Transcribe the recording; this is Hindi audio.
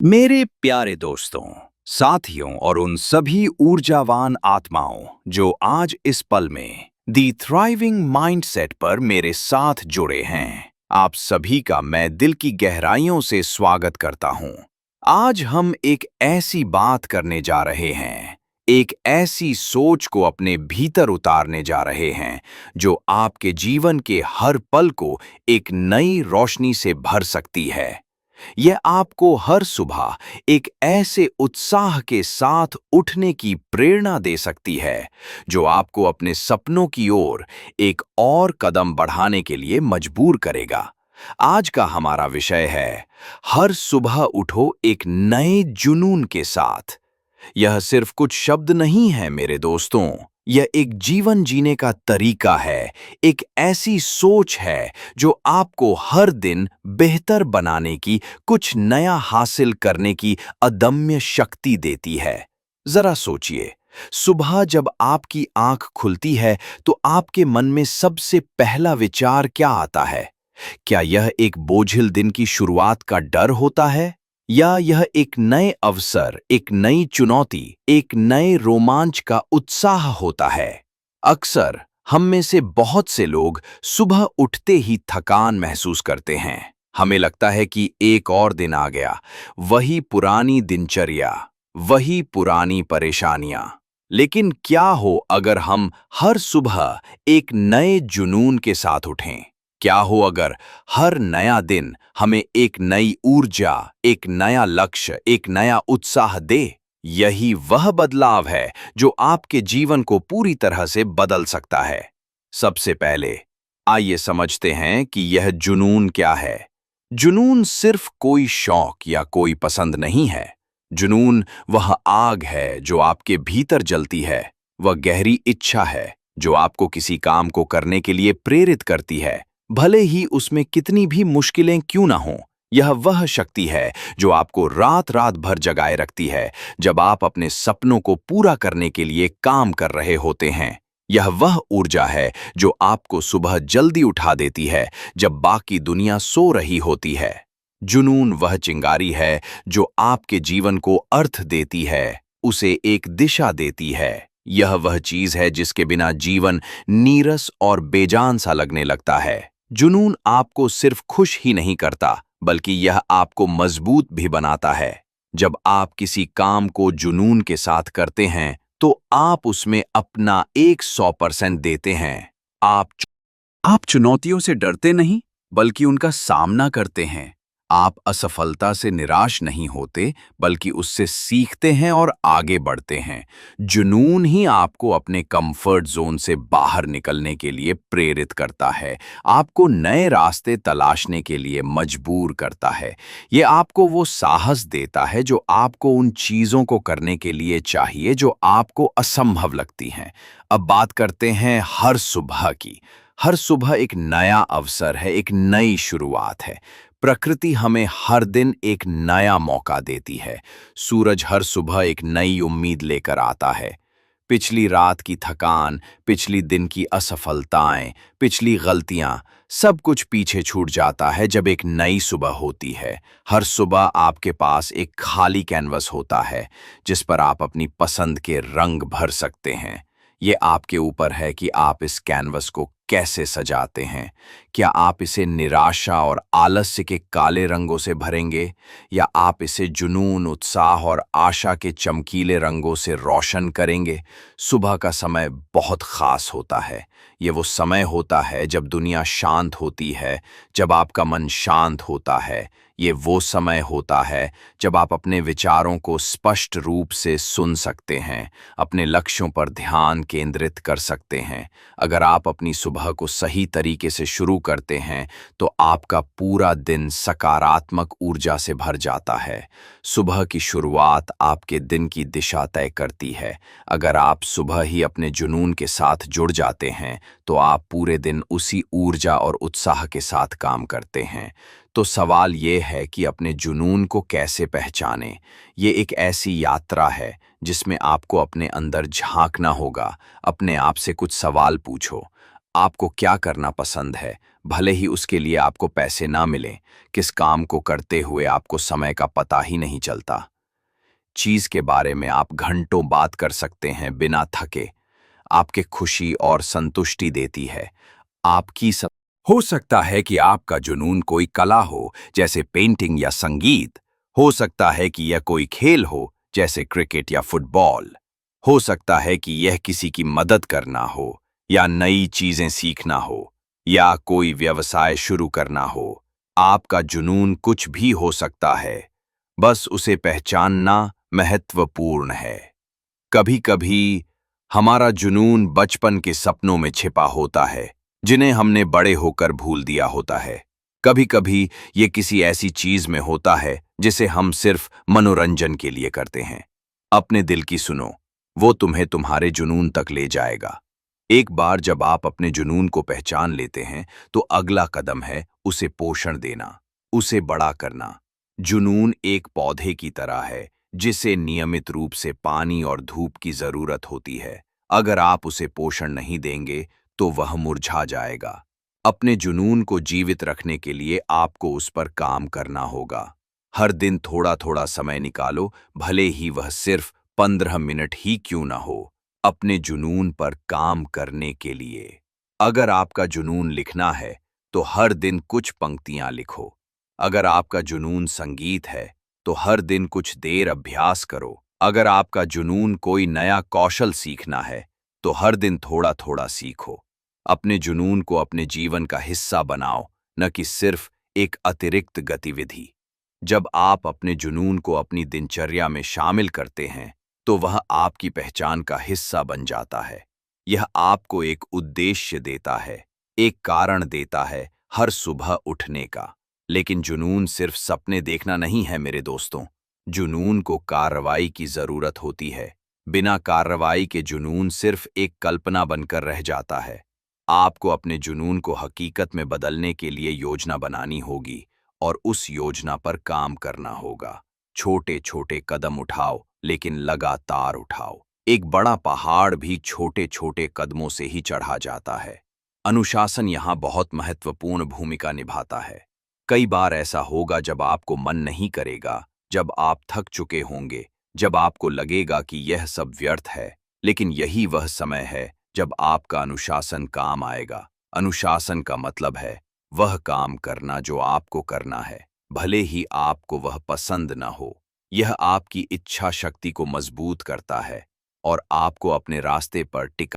मेरे प्यारे दोस्तों, साथियों और उन सभी ऊर्जावान आत्माओं जो आज इस पल में दी थ्राइविंग माइंडसेट पर मेरे साथ जुड़े हैं, आप सभी का मैं दिल की गहराइयों से स्वागत करता हूं। आज हम एक ऐसी बात करने जा रहे हैं, एक ऐसी सोच को अपने भीतर उतारने जा रहे हैं जो आपके जीवन के हर पल को एक नई रोशनी से भर सकती है। यह आपको हर सुबह एक ऐसे उत्साह के साथ उठने की प्रेरणा दे सकती है जो आपको अपने सपनों की ओर एक और कदम बढ़ाने के लिए मजबूर करेगा। आज का हमारा विषय है, हर सुबह उठो एक नए जुनून के साथ। यह सिर्फ कुछ शब्द नहीं है मेरे दोस्तों, यह एक जीवन जीने का तरीका है, एक ऐसी सोच है जो आपको हर दिन बेहतर बनाने की, कुछ नया हासिल करने की अदम्य शक्ति देती है। जरा सोचिए, सुबह जब आपकी आंख खुलती है तो आपके मन में सबसे पहला विचार क्या आता है? क्या यह एक बोझिल दिन की शुरुआत का डर होता है, या यह एक नए अवसर, एक नई चुनौती, एक नए रोमांच का उत्साह होता है? अक्सर हम में से बहुत से लोग सुबह उठते ही थकान महसूस करते हैं। हमें लगता है कि एक और दिन आ गया, वही पुरानी दिनचर्या, वही पुरानी परेशानियां। लेकिन क्या हो अगर हम हर सुबह एक नए जुनून के साथ उठें? क्या हो अगर हर नया दिन हमें एक नई ऊर्जा, एक नया लक्ष्य, एक नया उत्साह दे? यही वह बदलाव है जो आपके जीवन को पूरी तरह से बदल सकता है। सबसे पहले आइए समझते हैं कि यह जुनून क्या है। जुनून सिर्फ कोई शौक या कोई पसंद नहीं है। जुनून वह आग है जो आपके भीतर जलती है, वह गहरी इच्छा है जो आपको किसी काम को करने के लिए प्रेरित करती है, भले ही उसमें कितनी भी मुश्किलें क्यों ना हों। यह वह शक्ति है जो आपको रात रात भर जगाए रखती है जब आप अपने सपनों को पूरा करने के लिए काम कर रहे होते हैं। यह वह ऊर्जा है जो आपको सुबह जल्दी उठा देती है जब बाकी दुनिया सो रही होती है। जुनून वह चिंगारी है जो आपके जीवन को अर्थ देती है, उसे एक दिशा देती है। यह वह चीज है जिसके बिना जीवन नीरस और बेजान सा लगने लगता है। जुनून आपको सिर्फ खुश ही नहीं करता, बल्कि यह आपको मजबूत भी बनाता है। जब आप किसी काम को जुनून के साथ करते हैं तो आप उसमें अपना 100% देते हैं। आप चुनौतियों से डरते नहीं, बल्कि उनका सामना करते हैं। आप असफलता से निराश नहीं होते, बल्कि उससे सीखते हैं और आगे बढ़ते हैं। जुनून ही आपको अपने कंफर्ट जोन से बाहर निकलने के लिए प्रेरित करता है, आपको नए रास्ते तलाशने के लिए मजबूर करता है। ये आपको वो साहस देता है जो आपको उन चीज़ों को करने के लिए चाहिए जो आपको असंभव लगती हैं। अब बात करते हैं हर सुबह की। हर सुबह एक नया अवसर है, एक नई शुरुआत है। प्रकृति हमें हर दिन एक नया मौका देती है। सूरज हर सुबह एक नई उम्मीद लेकर आता है। पिछली रात की थकान, पिछली दिन की असफलताएं, पिछली गलतियां, सब कुछ पीछे छूट जाता है जब एक नई सुबह होती है। हर सुबह आपके पास एक खाली कैनवस होता है जिस पर आप अपनी पसंद के रंग भर सकते हैं। ये आपके ऊपर है कि आप इस कैनवस को कैसे सजाते हैं। क्या आप इसे निराशा और आलस्य के काले रंगों से भरेंगे, या आप इसे जुनून, उत्साह और आशा के चमकीले रंगों से रोशन करेंगे? सुबह का समय बहुत खास होता है। ये वो समय होता है जब दुनिया शांत होती है, जब आपका मन शांत होता है। ये वो समय होता है जब आप अपने विचारों को स्पष्ट रूप से सुन सकते हैं, अपने लक्ष्यों पर ध्यान केंद्रित कर सकते हैं। अगर आप अपनी सुबह को सही तरीके से शुरू करते हैं तो आपका पूरा दिन सकारात्मक ऊर्जा से भर जाता है। सुबह की शुरुआत आपके दिन की दिशा तय करती है। अगर आप सुबह ही अपने जुनून के साथ जुड़ जाते हैं तो आप पूरे दिन उसी ऊर्जा और उत्साह के साथ काम करते हैं। तो सवाल ये है कि अपने जुनून को कैसे पहचानें। ये एक ऐसी यात्रा है जिसमें आपको अपने अंदर झांकना होगा। अपने आप से कुछ सवाल पूछो। आपको क्या करना पसंद है? भले ही उसके लिए आपको पैसे ना मिलें, किस काम को करते हुए आपको समय का पता ही नहीं चलता। चीज के बारे में आप घंटों बात कर सकते हैं बिना थके। आपके खुशी और संतुष्टि देती है। आपकी सब हो सकता है कि आपका जुनून कोई कला हो, जैसे पेंटिंग या संगीत। हो सकता है कि यह कोई खेल हो, जैसे क्रिकेट या फुटबॉल। हो सकता है कि यह किसी की मदद करना हो, या नई चीजें सीखना हो, या कोई व्यवसाय शुरू करना हो। आपका जुनून कुछ भी हो सकता है, बस उसे पहचानना महत्वपूर्ण है। कभी-कभी हमारा जुनून बचपन के सपनों में छिपा होता है, जिन्हें हमने बड़े होकर भूल दिया होता है। कभी-कभी ये किसी ऐसी चीज में होता है जिसे हम सिर्फ मनोरंजन के लिए करते हैं। अपने दिल की सुनो, वो तुम्हें तुम्हारे जुनून तक ले जाएगा। एक बार जब आप अपने जुनून को पहचान लेते हैं, तो अगला कदम है उसे पोषण देना, उसे बड़ा करना। जुनून एक पौधे की तरह है, जिसे नियमित रूप से पानी और धूप की जरूरत होती है। अगर आप उसे पोषण नहीं देंगे, तो वह मुरझा जाएगा। अपने जुनून को जीवित रखने के लिए आपको उस पर काम करना होगा। हर दिन थोड़ा थोड़ा समय निकालो, भले ही वह सिर्फ 15 मिनट ही क्यों ना हो, अपने जुनून पर काम करने के लिए। अगर आपका जुनून लिखना है, तो हर दिन कुछ पंक्तियां लिखो। अगर आपका जुनून संगीत है, तो हर दिन कुछ देर अभ्यास करो। अगर आपका जुनून कोई नया कौशल सीखना है, तो हर दिन थोड़ा थोड़ा सीखो। अपने जुनून को अपने जीवन का हिस्सा बनाओ, न कि सिर्फ एक अतिरिक्त गतिविधि। जब आप अपने जुनून को अपनी दिनचर्या में शामिल करते हैं, तो वह आपकी पहचान का हिस्सा बन जाता है। यह आपको एक उद्देश्य देता है, एक कारण देता है हर सुबह उठने का। लेकिन जुनून सिर्फ सपने देखना नहीं है मेरे दोस्तों। जुनून को कार्रवाई की जरूरत होती है। बिना कार्रवाई के जुनून सिर्फ एक कल्पना बनकर रह जाता है। आपको अपने जुनून को हकीकत में बदलने के लिए योजना बनानी होगी, और उस योजना पर काम करना होगा। छोटे छोटे कदम उठाओ, लेकिन लगातार उठाओ। एक बड़ा पहाड़ भी छोटे छोटे कदमों से ही चढ़ा जाता है। अनुशासन यहाँ बहुत महत्वपूर्ण भूमिका निभाता है। कई बार ऐसा होगा जब आपको मन नहीं करेगा, जब आप थक चुके होंगे, जब आपको लगेगा कि यह सब व्यर्थ है। लेकिन यही वह समय है जब आपका अनुशासन काम आएगा। अनुशासन का मतलब है वह काम करना जो आपको करना है, भले ही आपको वह पसंद न हो। यह आपकी इच्छा शक्ति को मजबूत करता है, और आपको अपने रास्ते पर टिका